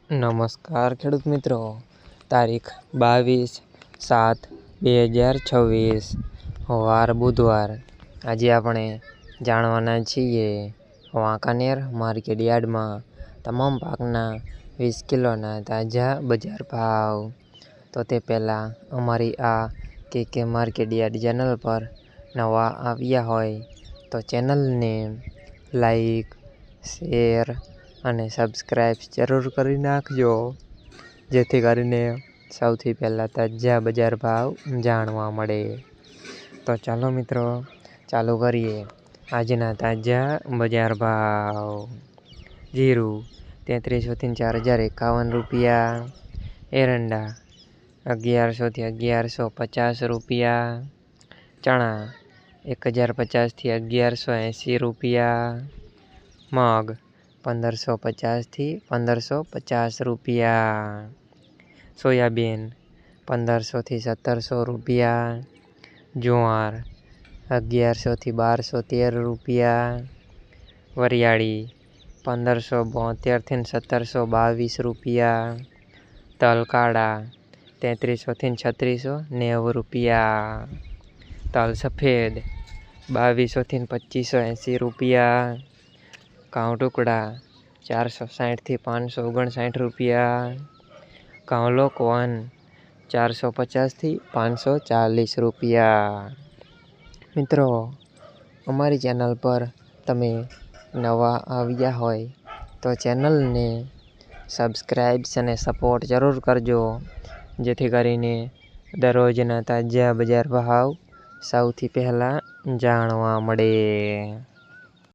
નમસ્કાર ખેડૂત મિત્રો, તારીખ 22/7/2026 વાર બુધવાર। આજે આપણે જાણવાના છીએ વાંકાનેર માર્કેટ યાર્ડમાં તમામ પાકના 20 કિલોના તાજા બજાર ભાવ। તો તે પહેલાં અમારી આ કે માર્કેટ યાર્ડ ચેનલ પર નવા આવ્યા હોય તો ચેનલને લાઈક, શેર અને સબસ્ક્રાઈબ જરૂર કરી નાખજો, જેથી કરીને સૌથી પહેલાં તાજા બજાર ભાવ જાણવા મળે। તો ચાલો મિત્રો, ચાલુ કરીએ આજના તાજા બજાર ભાવ। જીરું 3300 થી 4051 રૂપિયા, એરંડા 1100 થી 1150 રૂપિયા, ચણા 1050 થી 1180 રૂપિયા, મગ 1550 થી 1550 રૂપિયા, સોયાબીન 1500 થી 1700 રૂપિયા, જુવાર 1100 થી 1213 રૂપિયા, વરિયાળી 1572 થી 1722 રૂપિયા, તલ કાળા 3300 થી 3690 રૂપિયા, તલ સફેદ 2200 થી 2580 રૂપિયા, ઘઉં ટુકડા 460 થી 559 રૂપિયા, ઘઉં લોકવન 450 થી 540 રૂપિયા। મિત્રો, અમારી ચેનલ પર તમે નવા આવ્યા હોય તો ચેનલને સબસ્ક્રાઈબ અને સપોર્ટ જરૂર કરજો, જેથી કરીને દરરોજના તાજા બજાર ભાવ સૌથી પહેલાં જાણવા મળે।